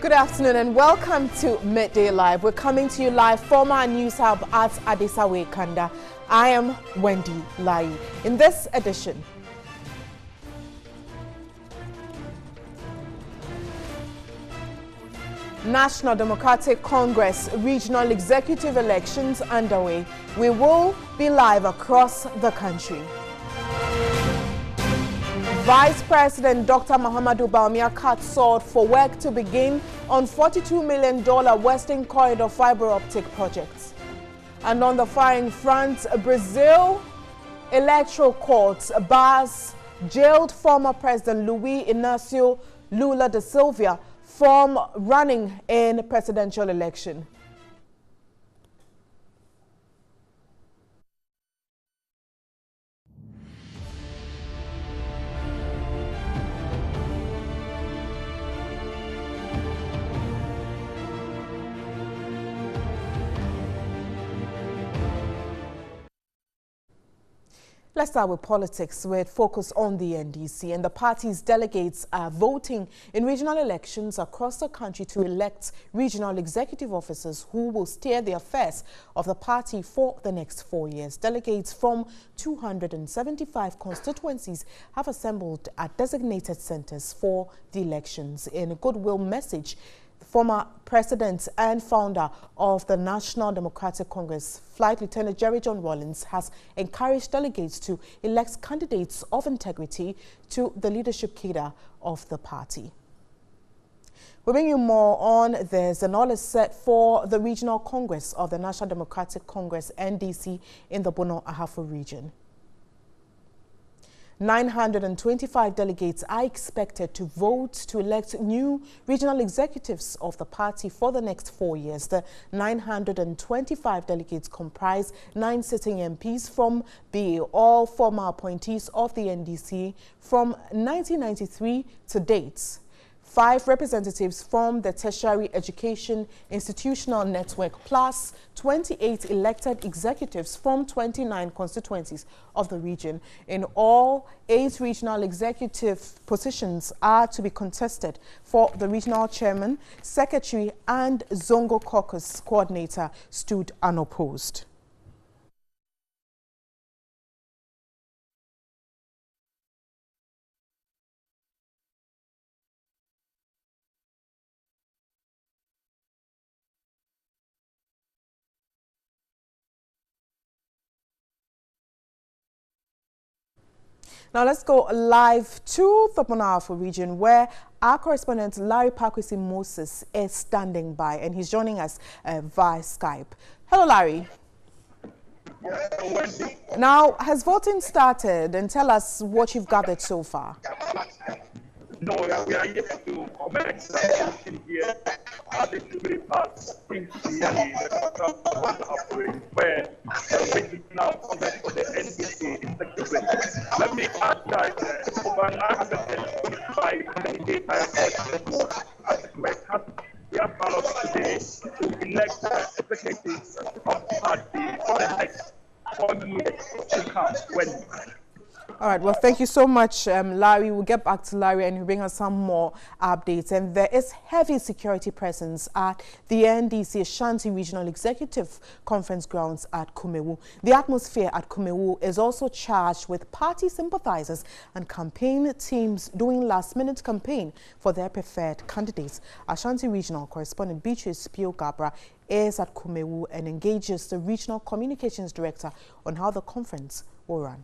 Good afternoon and welcome to Midday Live. We're coming to you live from our news hub at Adesawe Kanda. I am Wendy Lai. In this edition, National Democratic Congress regional executive elections underway. We will be live across the country. Vice President Dr. Muhammadu Bawumia cut short for work to begin on $42 million Western Corridor fiber optic projects. And on the firing front, Brazil Electoral Court bars jailed former President Luiz Inácio Lula da Silva from running in a presidential election. Let's start with politics, with focus on the NDC, and the party's delegates are voting in regional elections across the country to elect regional executive officers who will steer the affairs of the party for the next 4 years. Delegates from 275 constituencies have assembled at designated centers for the elections. In a goodwill message, former president and founder of the National Democratic Congress, Flight Lieutenant Jerry John Rawlings, has encouraged delegates to elect candidates of integrity to the leadership cadre of the party. We'll bring you more on this, and all is set for the Regional Congress of the National Democratic Congress, NDC, in the Bono Ahafo region. 925 delegates are expected to vote to elect new regional executives of the party for the next 4 years. The 925 delegates comprise 9 sitting MPs from BA, all former appointees of the NDC from 1993 to date. 5 representatives from the Tertiary Education Institutional Network, plus 28 elected executives from 29 constituencies of the region. In all, 8 regional executive positions are to be contested for the regional chairman, secretary, and Zongo caucus coordinator stood unopposed. Now let's go live to the Bono Ahafo region, where our correspondent Larry Pakwesi Moses is standing by, and he's joining us via Skype. Hello, Larry. Now, has voting started? And tell us what you've gathered so far. No, we are yet to commence here at the three parts in the where we now comment on the NBC in the Let me add that over 125 we are followed today to elect executives of the party for the next 4 years to come. All right, well, thank you so much, Larry. We'll get back to Larry and he'll bring us some more updates. And there is heavy security presence at the NDC Ashanti Regional Executive Conference grounds at Kumewu. The atmosphere at Kumewu is also charged with party sympathizers and campaign teams doing last-minute campaign for their preferred candidates. Ashanti Regional Correspondent Beatrice Pio Gabra is at Kumewu and engages the Regional Communications Director on how the conference will run.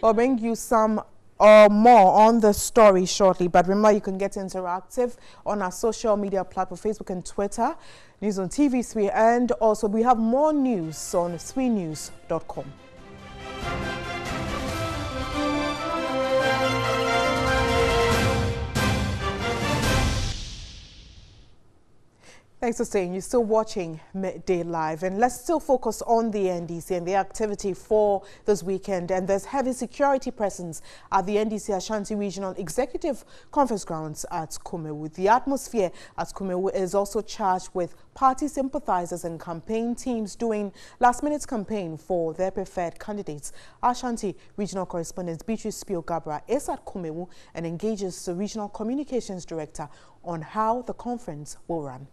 I'll bring you some more on the story shortly, but remember you can get interactive on our social media platform, Facebook and Twitter, News on TV3, and also we have more news on 3news.com. Thanks for staying. You're still watching Midday Live, and let's still focus on the NDC and the activity for this weekend. And there's heavy security presence at the NDC Ashanti Regional Executive Conference grounds at Kumewu. The atmosphere at Kumewu is also charged with party sympathizers and campaign teams doing last-minute campaign for their preferred candidates. Ashanti Regional Correspondent Beatrice Spio-Gabra is at Kumewu and engages the Regional Communications Director on how the conference will run.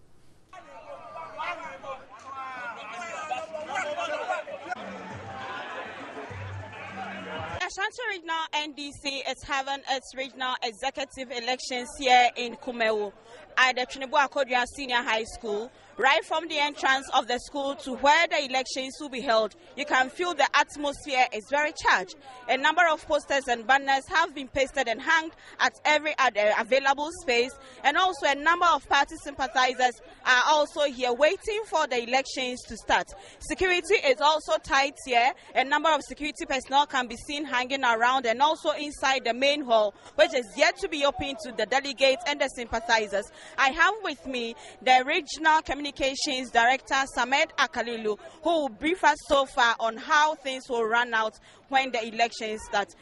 Ashanti Regional NDC is having its regional executive elections here in Kumewu at the Trinidad Akodua Senior High School. Right from the entrance of the school to where the elections will be held, you can feel the atmosphere is very charged. A number of posters and banners have been pasted and hung at every available space, and also a number of party sympathizers are also here waiting for the elections to start. Security is also tight here. A number of security personnel can be seen hanging around and also inside the main hall, which is yet to be open to the delegates and the sympathizers. I have with me the Regional Communications Director, Samed Akalilu, who will brief us so far on how things will run out when the elections start.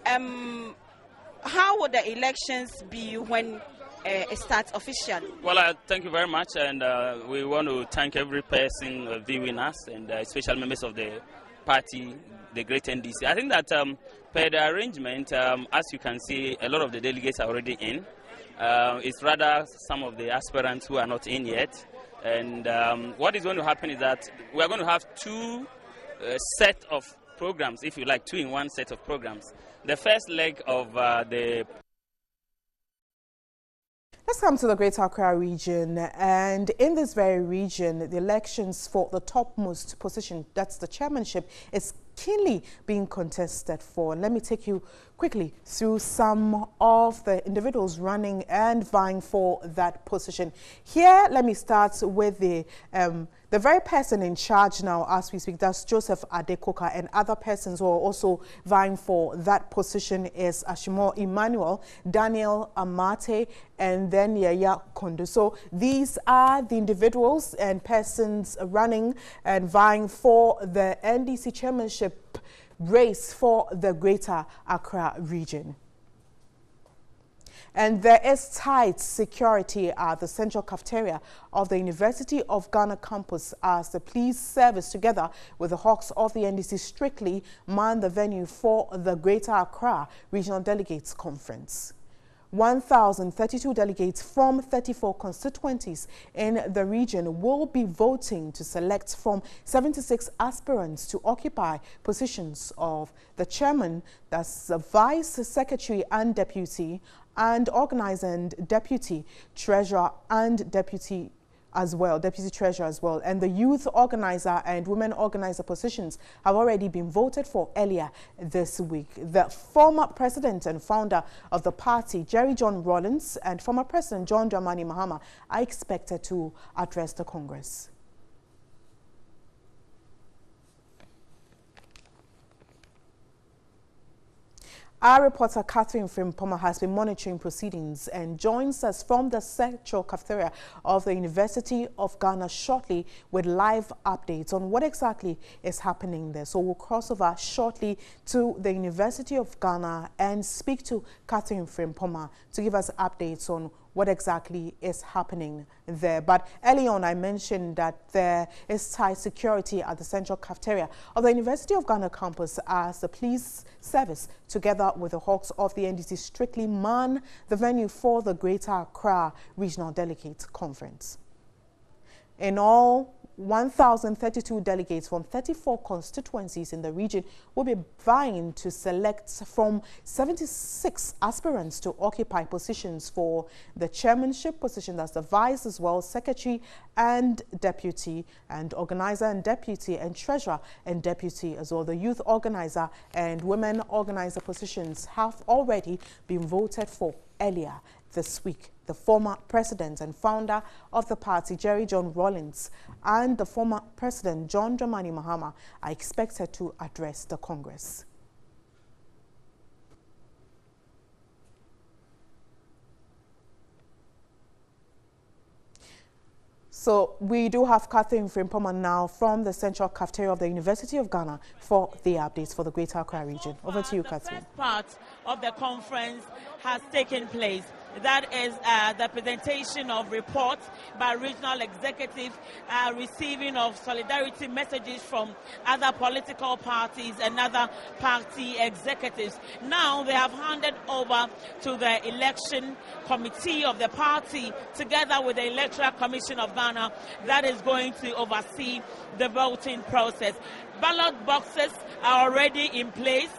How will the elections be when it starts officially? Well, thank you very much, and we want to thank every person viewing us, and especially members of the party, the Great NDC. I think that per the arrangement, as you can see, a lot of the delegates are already in. It's rather some of the aspirants who are not in yet. And what is going to happen is that we are going to have two set of programs, if you like, two-in-one set of programs. The first leg of Let's come to the Greater Accra region, and in this very region, the elections for the topmost position, that's the chairmanship, is keenly being contested for. Let me take you quickly through some of the individuals running and vying for that position. Here, let me start with the very person in charge now as we speak. That's Joseph Adekoka, and other persons who are also vying for that position is Ashimo Emmanuel, Daniel Amate, and then Yaya Kondo. So these are the individuals and persons running and vying for the NDC chairmanship race for the Greater Accra region. And there is tight security at the central cafeteria of the University of Ghana campus as the police service, together with the Hawks of the NDC, strictly man the venue for the Greater Accra Regional Delegates Conference. 1,032 delegates from 34 constituencies in the region will be voting to select from 76 aspirants to occupy positions of the chairman, that's the vice secretary and deputy, and organizer and deputy treasurer and deputy treasurer as well. And the youth organizer and women organizer positions have already been voted for earlier this week. The former president and founder of the party, Jerry John Rawlings, and former president John Dramani Mahama are expected to address the Congress. Our reporter Catherine Frimpoma has been monitoring proceedings and joins us from the central cafeteria of the University of Ghana shortly with live updates on what exactly is happening there. So we'll cross over shortly to the University of Ghana and speak to Catherine Frimpoma to give us updates on what exactly is happening there. But early on, I mentioned that there is tight security at the central cafeteria of the University of Ghana campus as the police service, together with the Hawks of the NDC, strictly man the venue for the Greater Accra Regional Delegate Conference. In all, 1,032 delegates from 34 constituencies in the region will be vying to select from 76 aspirants to occupy positions for the chairmanship position, that's the vice as well, secretary and deputy, and organizer and deputy, and treasurer and deputy as well. The youth organizer and women organizer positions have already been voted for earlier this week. The former president and founder of the party, Jerry John Rawlings, and the former president, John Dramani Mahama, are expected to address the Congress. So we do have Catherine Frimpoma now from the Central Cafeteria of the University of Ghana for the updates for the Greater Accra region. Over to you, Catherine. The first part of the conference has taken place. That is the presentation of reports by regional executives, receiving of solidarity messages from other political parties and other party executives. Now they have handed over to the election committee of the party, together with the Electoral Commission of Ghana, that is going to oversee the voting process. Ballot boxes are already in place.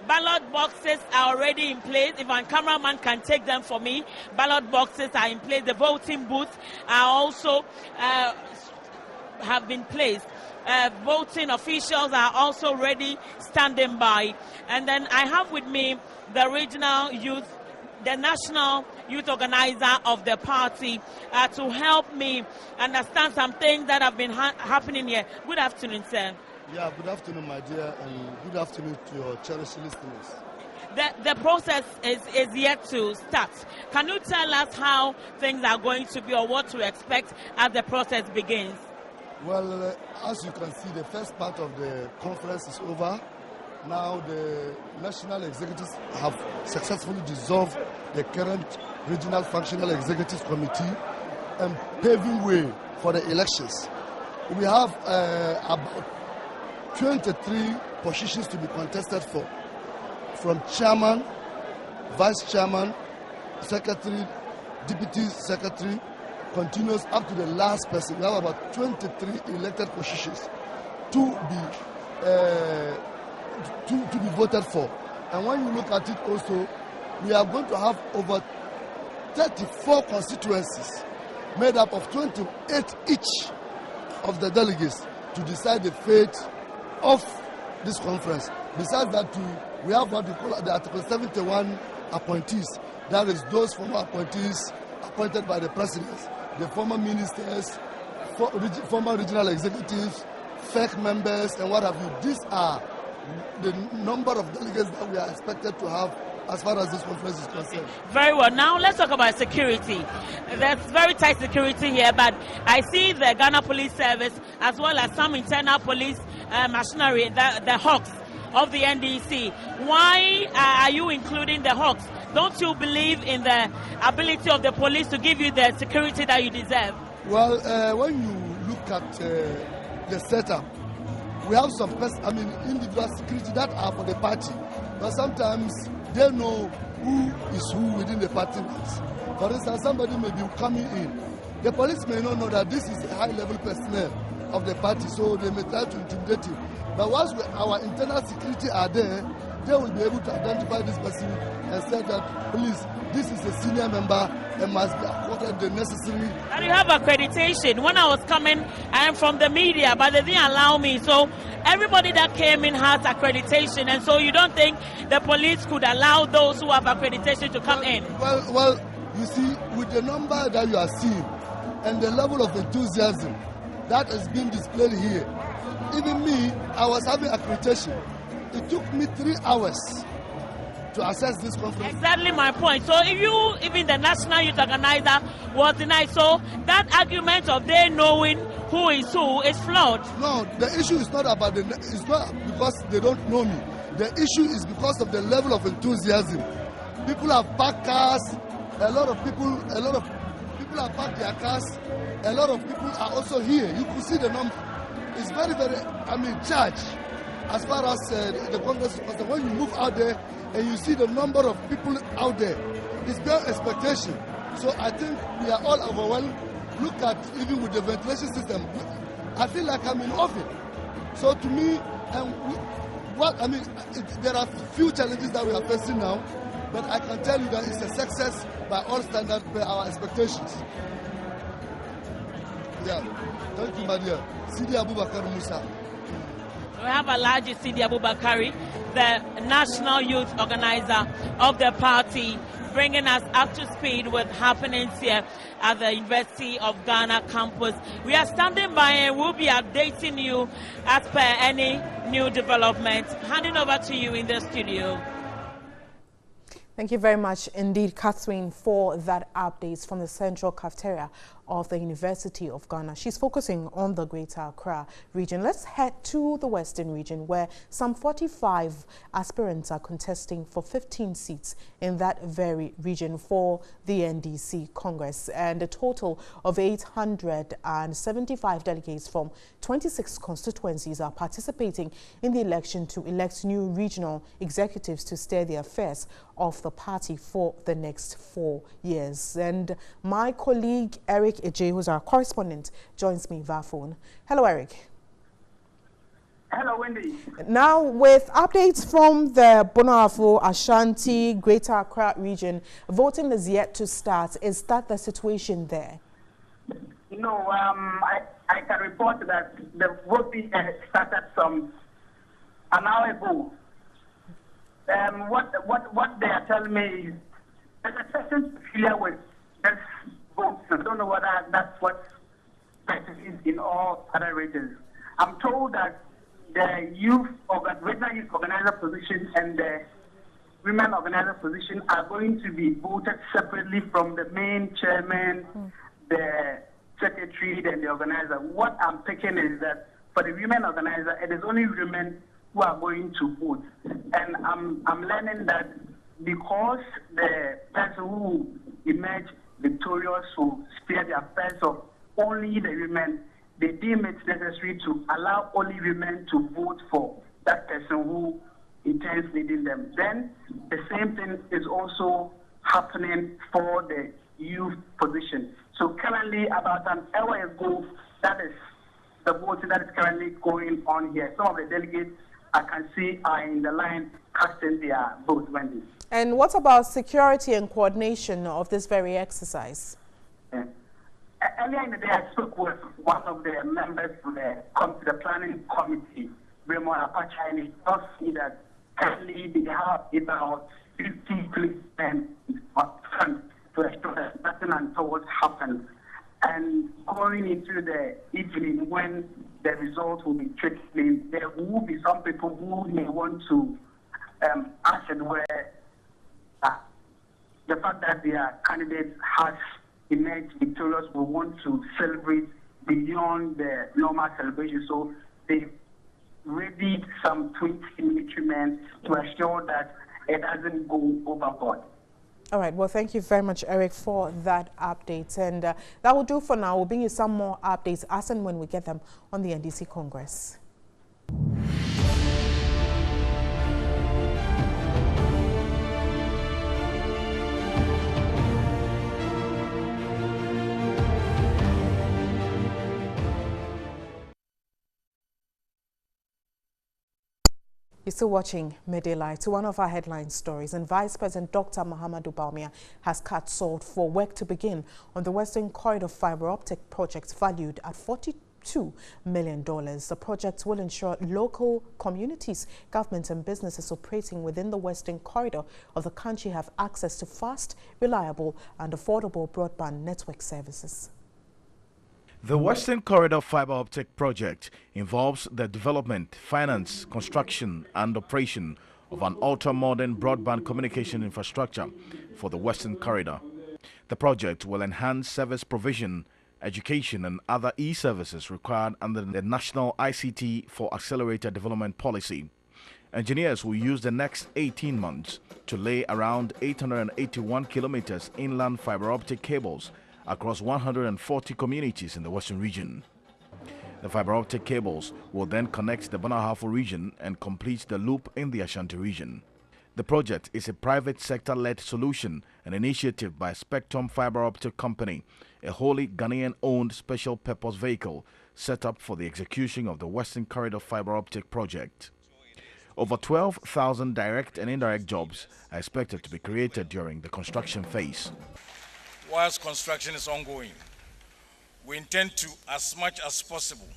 Ballot boxes are already in place. If my cameraman can take them for me, ballot boxes are in place. The voting booths are also have been placed. Voting officials are also ready, standing by. And then I have with me the national youth organizer of the party to help me understand some things that have been happening here. Good afternoon, sir. Yeah, good afternoon, my dear, and good afternoon to your cherished listeners. The process is yet to start. Can you tell us how things are going to be or what to expect as the process begins? Well, as you can see, the first part of the conference is over. Now the national executives have successfully dissolved the current regional functional executives committee and paving way for the elections. We have about 23 positions to be contested for, from chairman, vice chairman, secretary, deputy secretary, continuous up to the last person. We have about 23 elected positions to be voted for. And when you look at it also, we are going to have over 34 constituencies made up of 28 each of the delegates to decide the fate of this conference. Besides that, we have what we call the Article 71 appointees. That is those former appointees appointed by the presidents, the former ministers, former regional executives, FEC members, and what have you. These are the number of delegates that we are expected to have as far as this conference is concerned. Very well. Now let's talk about security. There's very tight security here, but I see the Ghana Police Service as well as some internal police machinery, the Hawks of the NDC. Why are you including the Hawks? Don't you believe in the ability of the police to give you the security that you deserve? Well, when you look at the setup, we have some individual security that are for the party, but sometimes they know who is who within the party. For instance, somebody may be coming in. The police may not know that this is a high-level personnel of the party, so they may try to intimidate him. But once our internal security are there, they will be able to identify this person and say that, please, this is a senior member and must be accorded the necessary. And you have accreditation. When I was coming, I am from the media, but they didn't allow me. So everybody that came in has accreditation, and so you don't think the police could allow those who have accreditation to come in? Well, you see, with the number that you are seeing and the level of enthusiasm that is being displayed here, even me, I was having accreditation. It took me 3 hours to access this conference. Exactly my point. So if you, even the national youth organizer, was denied, so that argument of they knowing who is flawed. No, the issue is not about it's not because they don't know me. The issue is because of the level of enthusiasm. People have parked cars. A lot of people have parked their cars. A lot of people are also here. You can see the number. It's very, very, charged as far as the Congress is concerned. When you move out there and you see the number of people out there, it's beyond expectation. So I think we are all overwhelmed. Look at even with the ventilation system. I feel like I'm in oven. So to me, there are few challenges that we are facing now, but I can tell you that it's a success by all standards, by our expectations. Yeah, thank you, my dear. Sidi Abubakar Musa. We have Alhaji Sidi Abubakari, the national youth organizer of the party, bringing us up to speed with happenings here at the University of Ghana campus. We are standing by and we'll be updating you as per any new development. Handing over to you in the studio. Thank you very much indeed, Catherine, for that update from the Central Cafeteria of the University of Ghana. She's focusing on the Greater Accra region. Let's head to the Western region, where some 45 aspirants are contesting for 15 seats in that very region for the NDC Congress, and a total of 875 delegates from 26 constituencies are participating in the election to elect new regional executives to steer the affairs of the party for the next 4 years. And my colleague Eric Ejay, who's our correspondent, joins me via phone. Hello, Eric. Hello, Wendy. Now, with updates from the Bonafo, Ashanti, Greater Accra region, voting is yet to start. Is that the situation there? No, I can report that the voting started an hour ago. What they are telling me is there's a person familiar with this vote. I don't know whether that's what is in all other regions. I'm told that the regional youth organizer position and the women organizer position are going to be voted separately from the main chairman, the secretary, and the organizer. What I'm picking is that for the women organizer, it is only women who are going to vote. And I'm learning that because the person who emerged victorious will steer the affairs of only the women, they deem it necessary to allow only women to vote for that person who intends leading them. Then the same thing is also happening for the youth position. So currently, about an hour ago, that is the voting that is currently going on here. Some of the delegates I can see are in the line casting their vote, Wendy. And what about security and coordination of this very exercise? Earlier in the day, I spoke with one of the members of the planning committee, Raymond Apache, and he told me that currently they have about 50 policemen up front to ensure that nothing untoward happens. And going into the evening, when the results will be trickling, there will be some people who may want to ask where the fact that their candidate has emerged victorious will want to celebrate beyond the normal celebration. So they readied some 20 military men to ensure that it doesn't go overboard. All right. Well, thank you very much, Eric, for that update. And that will do for now. We'll bring you some more updates as and when we get them on the NDC Congress. You're still watching Midday Live. To one of our headline stories, and Vice President Dr. Mahamudu Bawumia has cut short for work to begin on the Western Corridor fiber optic project valued at $42 million. The project will ensure local communities, governments and businesses operating within the Western Corridor of the country have access to fast, reliable and affordable broadband network services. The Western Corridor Fiber Optic Project involves the development, finance, construction and operation of an ultra-modern broadband communication infrastructure for the Western Corridor. The project will enhance service provision, education and other e-services required under the National ICT for Accelerated Development Policy. Engineers will use the next 18 months to lay around 881 kilometers inland fiber optic cables across 140 communities in the Western region. The fiber optic cables will then connect the Bonahafo region and complete the loop in the Ashanti region. The project is a private sector-led solution, an initiative by Spectrum Fiber Optic Company, a wholly Ghanaian-owned special purpose vehicle set up for the execution of the Western Corridor Fiber Optic project. Over 12,000 direct and indirect jobs are expected to be created during the construction phase. Whilst construction is ongoing, we intend to, as much as possible,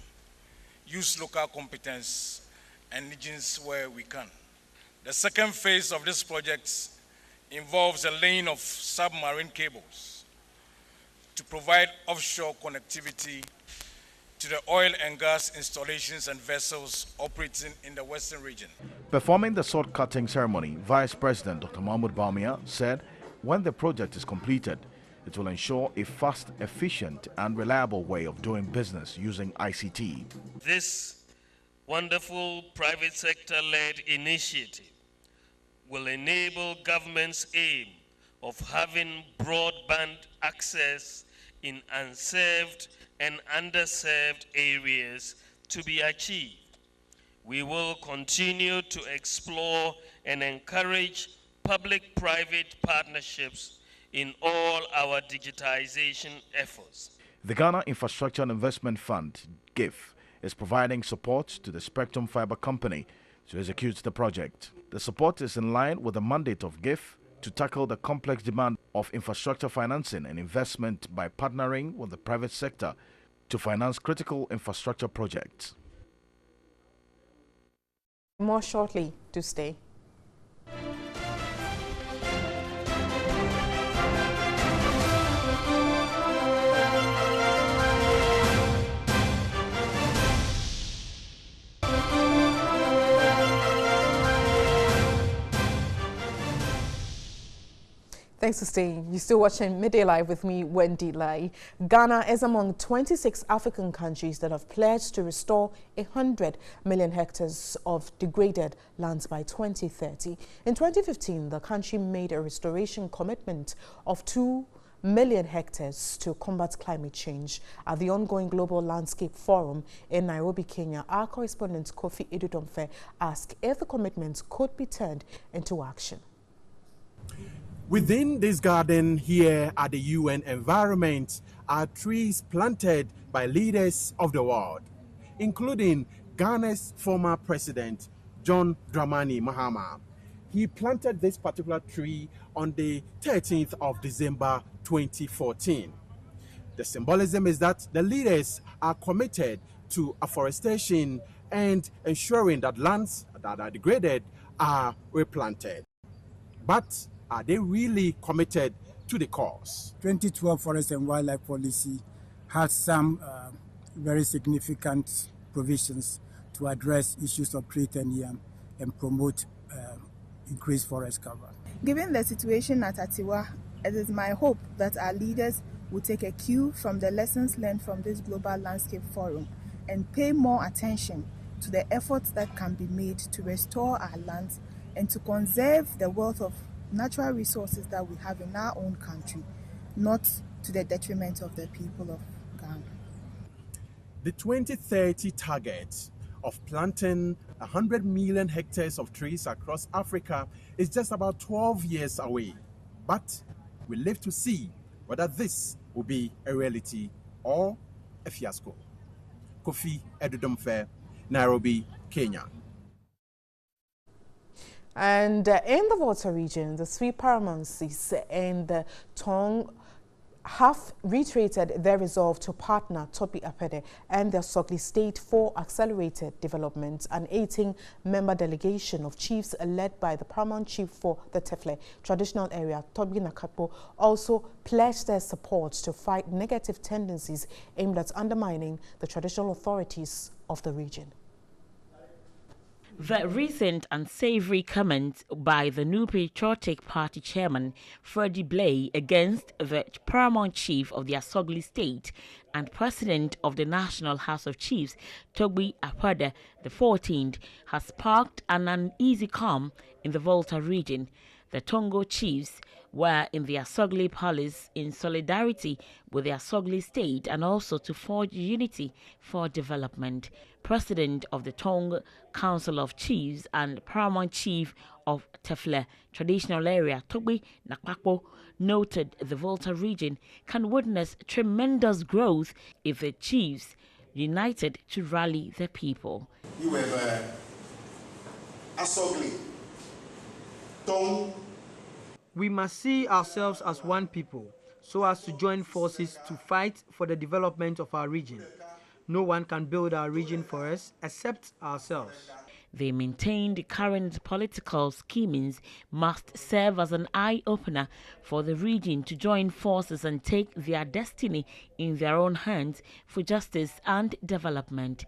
use local competence and regions where we can. The second phase of this project involves a laying of submarine cables to provide offshore connectivity to the oil and gas installations and vessels operating in the Western region. Performing the sword cutting ceremony, Vice President Dr. Mahamudu Bawumia said when the project is completed, It will ensure a fast, efficient and reliable way of doing business using ICT. This wonderful private sector-led initiative will enable government's aim of having broadband access in unserved and underserved areas to be achieved. We will continue to explore and encourage public-private partnerships in all our digitization efforts. The Ghana Infrastructure and Investment Fund, GIF, is providing support to the Spectrum Fiber Company to execute the project. The support is in line with the mandate of GIF to tackle the complex demand of infrastructure financing and investment by partnering with the private sector to finance critical infrastructure projects. More shortly to stay. Thanks for staying. You're still watching Midday Live with me, Wendy Lai. Ghana is among 26 African countries that have pledged to restore 100 million hectares of degraded lands by 2030. In 2015, the country made a restoration commitment of 2 million hectares to combat climate change. At the ongoing Global Landscape Forum in Nairobi, Kenya, our correspondent Kofi Edudomfe asked if the commitments could be turned into action. Within this garden here at the UN environment are trees planted by leaders of the world, including Ghana's former president, John Dramani Mahama. He planted this particular tree on the 13th of December 2014. The symbolism is that the leaders are committed to afforestation and ensuring that lands that are degraded are replanted. But are they really committed to the cause? 2012 Forest and Wildlife Policy has some very significant provisions to address issues of tree tenure and promote increased forest cover. Given the situation at Atiwa, it is my hope that our leaders will take a cue from the lessons learned from this Global Landscape Forum and pay more attention to the efforts that can be made to restore our lands and to conserve the wealth of natural resources that we have in our own country, not to the detriment of the people of Ghana. The 2030 target of planting 100 million hectares of trees across Africa is just about 12 years away. But we live to see whether this will be a reality or a fiasco. Kofi Edudomfe, Nairobi, Kenya. And in the Volta region, the three paramountcies and the Tong have reiterated their resolve to partner Topi Apede and the Sogli State for accelerated development. An 18-member delegation of chiefs led by the paramount chief for the Tefle traditional area, Tobi Nakapo, also pledged their support to fight negative tendencies aimed at undermining the traditional authorities of the region. The recent unsavory comments by the new Patriotic Party chairman, Freddie Blay, against the paramount chief of the Asogli State and president of the National House of Chiefs, Tobi Apede the 14th, has sparked an uneasy calm in the Volta region. The Tongo chiefs were in the Asogli Palace in solidarity with the Asogli State and also to forge unity for development. President of the Tong Council of Chiefs and Paramount Chief of Tefle traditional area, Tobi Nakpakpo, noted the Volta region can witness tremendous growth if the chiefs united to rally the people. You have Asogli, Tong. We must see ourselves as one people, so as to join forces to fight for the development of our region. No one can build our region for us except ourselves. They maintain the current political schemings must serve as an eye-opener for the region to join forces and take their destiny in their own hands for justice and development.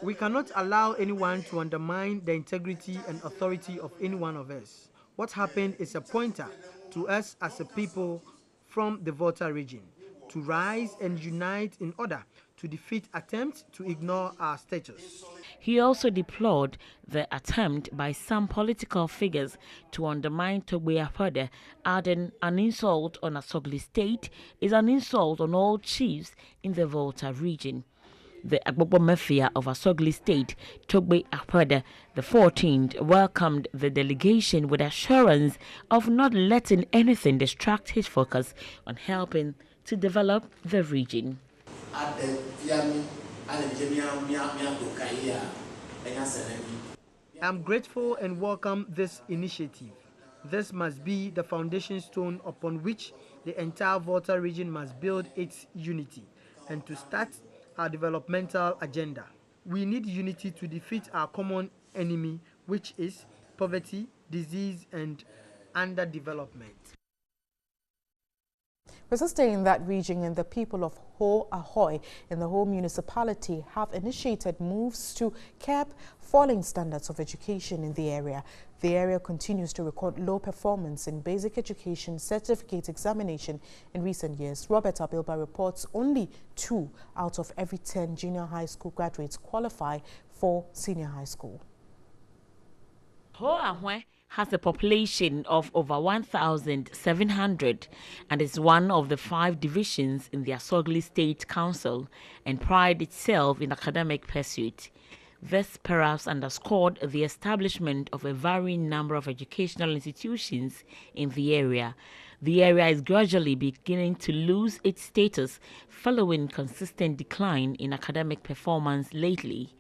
We cannot allow anyone to undermine the integrity and authority of any one of us. What happened is a pointer to us as a people from the Volta region to rise and unite in order to defeat attempts to ignore our status. He also deplored the attempt by some political figures to undermine Togbe Apode, adding an insult on Asogli State is an insult on all chiefs in the Volta region. The Agbogbo Mafia of Asogli State, Togbe Apode the 14th, welcomed the delegation with assurance of not letting anything distract his focus on helping to develop the region. I'm grateful and welcome this initiative. This must be the foundation stone upon which the entire Volta region must build its unity and to start our developmental agenda. We need unity to defeat our common enemy, which is poverty, disease, and underdevelopment. We're still staying in that region, and the people of Ho Ahoy in the whole municipality have initiated moves to curb falling standards of education in the area. The area continues to record low performance in basic education certificate examination in recent years. Robert Abilba reports only 2 out of every 10 junior high school graduates qualify for senior high school. Ho Ahoy has a population of over 1,700 and is one of the 5 divisions in the Asogli State Council and prides itself in academic pursuit. This perhaps underscored the establishment of a varying number of educational institutions in the area. The area is gradually beginning to lose its status following consistent decline in academic performance lately.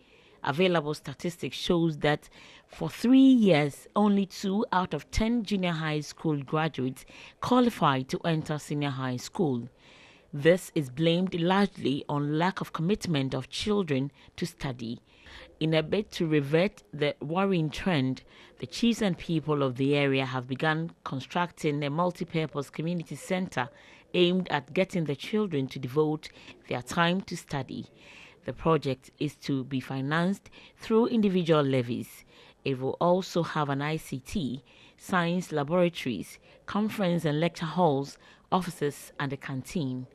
Available statistics shows that for 3 years, only 2 out of 10 junior high school graduates qualified to enter senior high school. This is blamed largely on lack of commitment of children to study. In a bid to revert the worrying trend, the chiefs and people of the area have begun constructing a multi-purpose community center aimed at getting the children to devote their time to study. The project is to be financed through individual levies. It will also have an ICT, science laboratories, conference and lecture halls, offices and a canteen.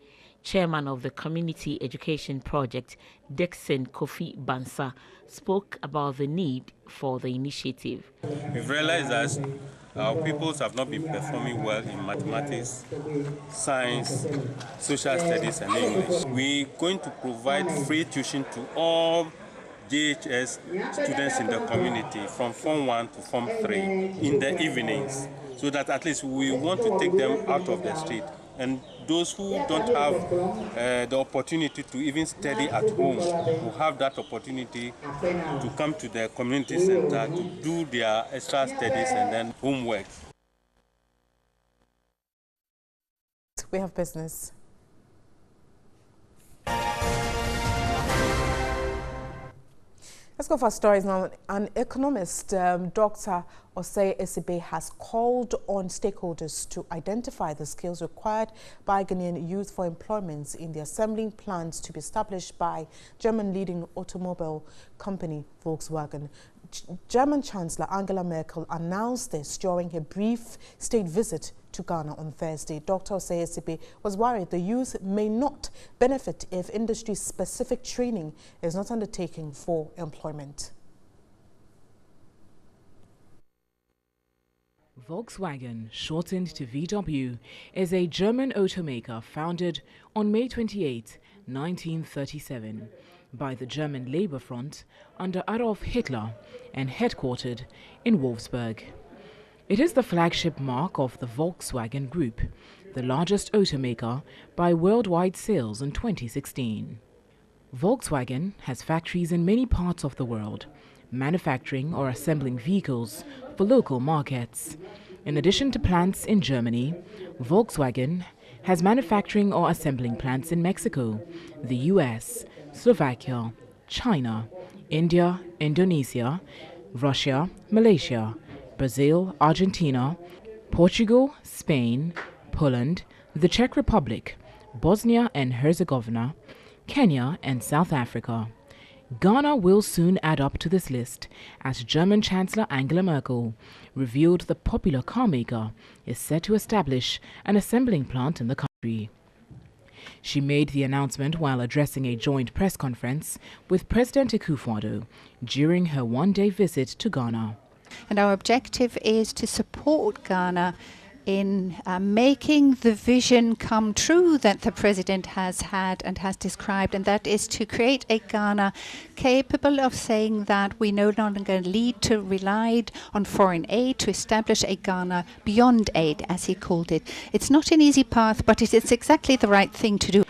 Chairman of the Community Education Project, Dixon Kofi Bansa, spoke about the need for the initiative. We've realized that our pupils have not been performing well in mathematics, science, social studies and English. We're going to provide free tuition to all JHS students in the community from Form 1 to Form 3 in the evenings, so that at least we want to take them out of the street. And those who don't have the opportunity to even study at home will have that opportunity to come to the community center to do their extra studies and then homework. We have business. Let's go for our stories now. An economist, Dr. Osei Esibe, has called on stakeholders to identify the skills required by Ghanaian youth for employment in the assembling plans to be established by German leading automobile company Volkswagen. German Chancellor Angela Merkel announced this during her brief state visit to Ghana on Thursday. Dr. Osei Esibe was worried the youth may not benefit if industry-specific training is not undertaken for employment. Volkswagen, shortened to VW, is a German automaker founded on May 28, 1937, by the German Labour Front under Adolf Hitler and headquartered in Wolfsburg. It is the flagship mark of the Volkswagen Group, the largest automaker by worldwide sales in 2016. Volkswagen has factories in many parts of the world, manufacturing or assembling vehicles for local markets. In addition to plants in Germany, Volkswagen has manufacturing or assembling plants in Mexico, the US, Slovakia, China, India, Indonesia, Russia, Malaysia, Brazil, Argentina, Portugal, Spain, Poland, the Czech Republic, Bosnia and Herzegovina, Kenya and South Africa. Ghana will soon add up to this list, as German Chancellor Angela Merkel revealed the popular car maker is set to establish an assembling plant in the country. She made the announcement while addressing a joint press conference with President Akufo-Addo during her one-day visit to Ghana. And our objective is to support Ghana in making the vision come true that the President has had and has described, and that is to create a Ghana capable of saying that we no longer need to rely on foreign aid to establish a Ghana beyond aid, as he called it. It's not an easy path, but it is exactly the right thing to do.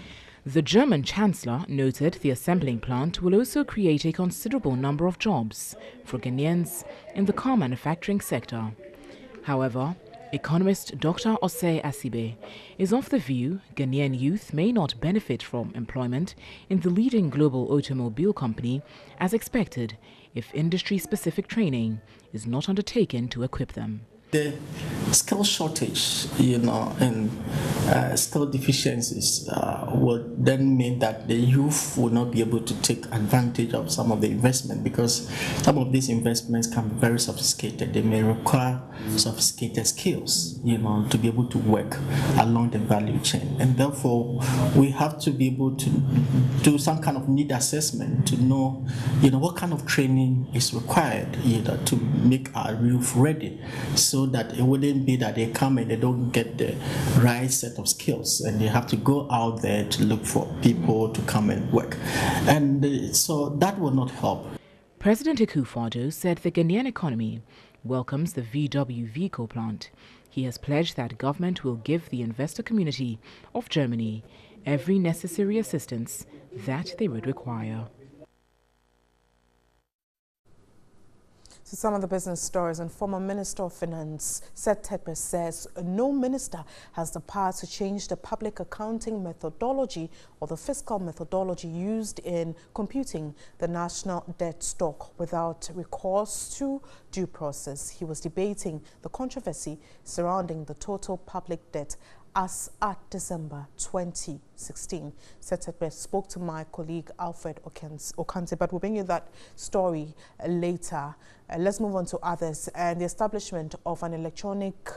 The German Chancellor noted the assembling plant will also create a considerable number of jobs for Ghanaians in the car manufacturing sector. However, economist Dr. Osei Asibe is of the view Ghanaian youth may not benefit from employment in the leading global automobile company as expected if industry-specific training is not undertaken to equip them. The skill shortage, and skill deficiencies would then mean that the youth will not be able to take advantage of some of the investment, because some of these investments can be very sophisticated. They may require sophisticated skills, to be able to work along the value chain. And therefore, we have to be able to do some kind of need assessment to know, what kind of training is required, to make our youth ready. So that it wouldn't be that they come and they don't get the right set of skills and they have to go out there to look for people to come and work. And so that will not help. President Akufo-Addo said the Ghanaian economy welcomes the VW vehicle plant. He has pledged that government will give the investor community of Germany every necessary assistance that they would require. So some of the business stories, and former Minister of Finance Seth Terkper says no minister has the power to change the public accounting methodology or the fiscal methodology used in computing the national debt stock without recourse to due process. He was debating the controversy surrounding the total public debt as at December 2016. Seth Terkper spoke to my colleague Alfred Okante, but we'll bring you that story later. Let's move on to others. And the establishment of an electronic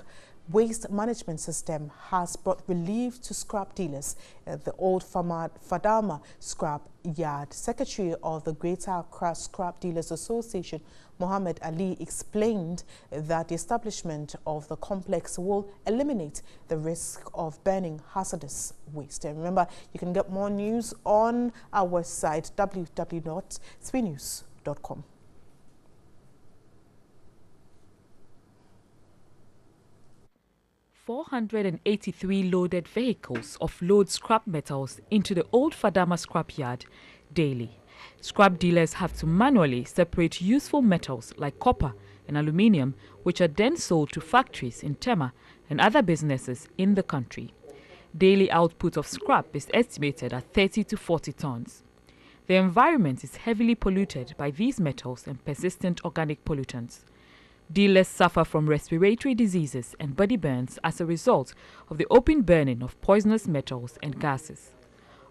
waste management system has brought relief to scrap dealers at the old Fadama scrap yard. Secretary of the Greater Accra Scrap Dealers Association, Mohammed Ali, explained that the establishment of the complex will eliminate the risk of burning hazardous waste. And remember, you can get more news on our website, www.3news.com. $483 loaded vehicles offload scrap metals into the old Fadama scrapyard daily. Scrap dealers have to manually separate useful metals like copper and aluminium, which are then sold to factories in Tema and other businesses in the country. Daily output of scrap is estimated at 30 to 40 tons. The environment is heavily polluted by these metals and persistent organic pollutants. Dealers suffer from respiratory diseases and body burns as a result of the open burning of poisonous metals and gases.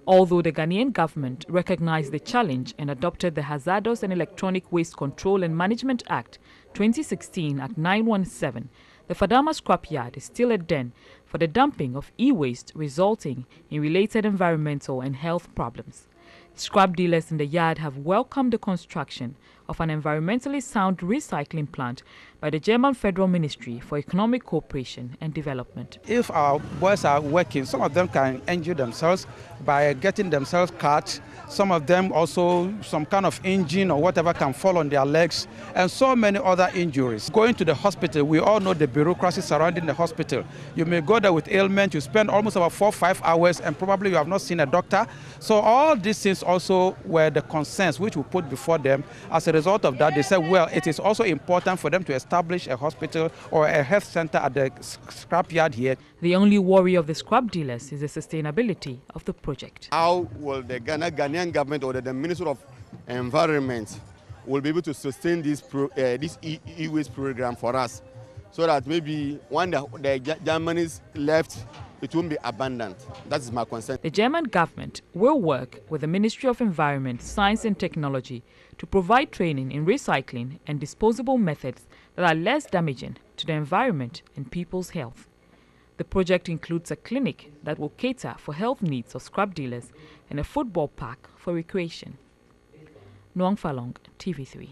Although the Ghanaian government recognized the challenge and adopted the Hazardous and Electronic Waste Control and Management Act 2016 Act 917, the Fadama scrapyard is still a den for the dumping of e-waste, resulting in related environmental and health problems. Scrap dealers in the yard have welcomed the construction of an environmentally sound recycling plant by the German Federal Ministry for Economic Cooperation and Development. If our boys are working, some of them can injure themselves by getting themselves cut. Some of them also, some kind of engine or whatever can fall on their legs, and so many other injuries. Going to the hospital, we all know the bureaucracy surrounding the hospital. You may go there with ailment, you spend almost about 4 or 5 hours, and probably you have not seen a doctor. So all these things also were the concerns which we put before them. As a result of that, they said, well, it is also important for them to establish a hospital or a health center at the scrapyard here. The only worry of the scrap dealers is the sustainability of the project. How will the Ghanaian government or the Ministry of Environment will be able to sustain this e-waste program for us, so that maybe when the Germans left it won't be abandoned. That is my concern. The German government will work with the Ministry of Environment, Science and Technology to provide training in recycling and disposable methods that are less damaging to the environment and people's health. The project includes a clinic that will cater for health needs of scrap dealers and a football park for recreation. Nuang Falong, TV3.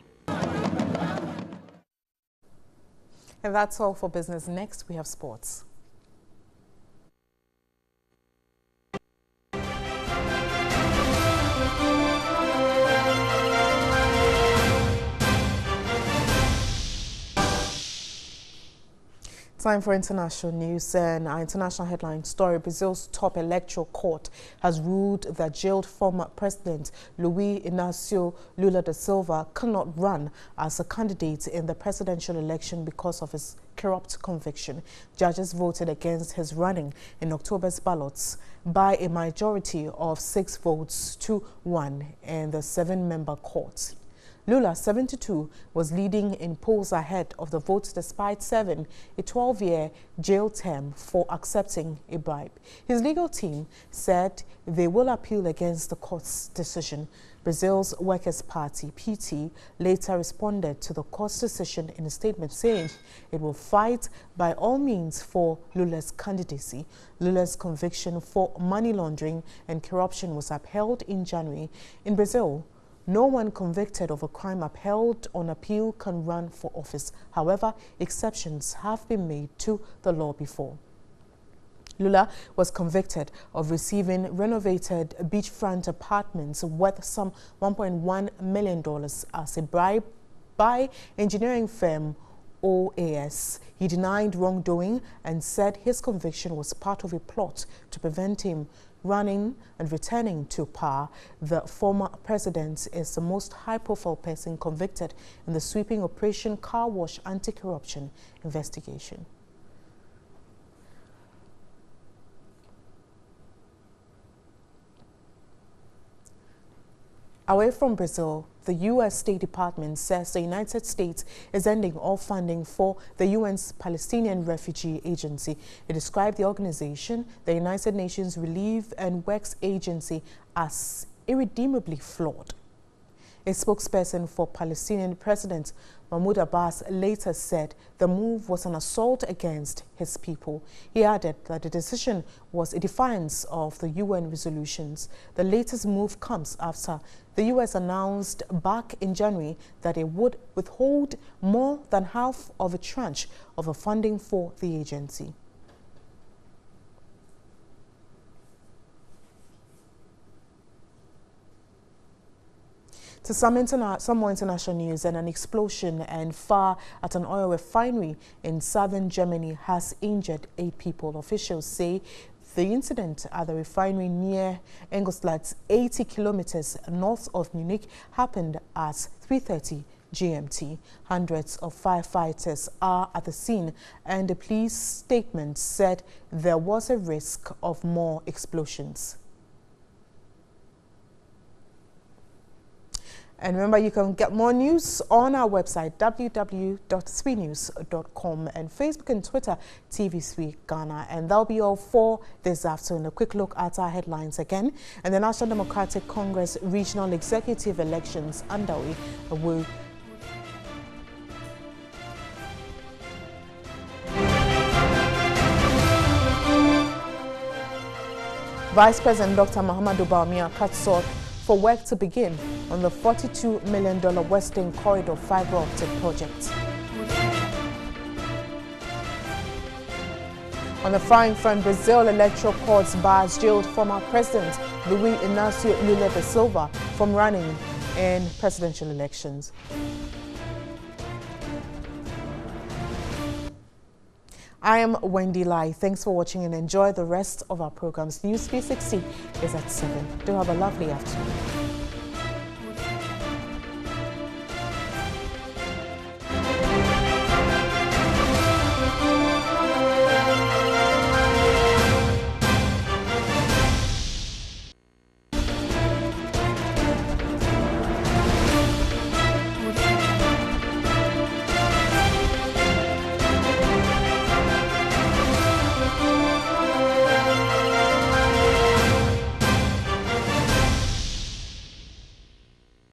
And that's all for business. Next, we have sports. Time for international news, and our international headline story. Brazil's top electoral court has ruled that jailed former President Luiz Inácio Lula da Silva cannot run as a candidate in the presidential election because of his corrupt conviction. Judges voted against his running in October's ballots by a majority of 6 votes to 1 in the 7-member court. Lula, 72, was leading in polls ahead of the vote despite serving a 12-year jail term for accepting a bribe. His legal team said they will appeal against the court's decision. Brazil's Workers' Party, PT, later responded to the court's decision in a statement saying it will fight by all means for Lula's candidacy. Lula's conviction for money laundering and corruption was upheld in January. In Brazil, no one convicted of a crime upheld on appeal can run for office. However, exceptions have been made to the law before. Lula was convicted of receiving renovated beachfront apartments worth some $1.1 million as a bribe by engineering firm OAS. He denied wrongdoing and said his conviction was part of a plot to prevent him running and returning to power. The former president is the most high-profile person convicted in the sweeping Operation Car Wash anti-corruption investigation. Away from Brazil, the U.S. State Department says the United States is ending all funding for the UN's Palestinian Refugee Agency. It described the organization, the United Nations Relief and Works Agency, as irredeemably flawed. A spokesperson for Palestinian President Mahmoud Abbas later said the move was an assault against his people. He added that the decision was a defiance of the UN resolutions. The latest move comes after the U.S. announced back in January that it would withhold more than half of a tranche of the funding for the agency. To some more international news, and an explosion and fire at an oil refinery in southern Germany has injured 8 people. Officials say the incident at the refinery near Ingolstadt, 80 kilometers north of Munich, happened at 3:30 GMT. Hundreds of firefighters are at the scene, and the police statement said there was a risk of more explosions. And remember, you can get more news on our website, www.3news.com, and Facebook and Twitter, TV3 Ghana. And that'll be all for this afternoon. A quick look at our headlines again. And the National Democratic Congress regional executive elections underway will Vice President Dr. Mahamadou Bawumia cut short for work to begin on the $42 million Western Corridor fiber optic project. On the frying front, Brazil electoral courts bars jailed former President Luiz Inácio Lula da Silva from running in presidential elections. I am Wendy Lai. Thanks for watching and enjoy the rest of our programs. News 360 is at 7. Do have a lovely afternoon.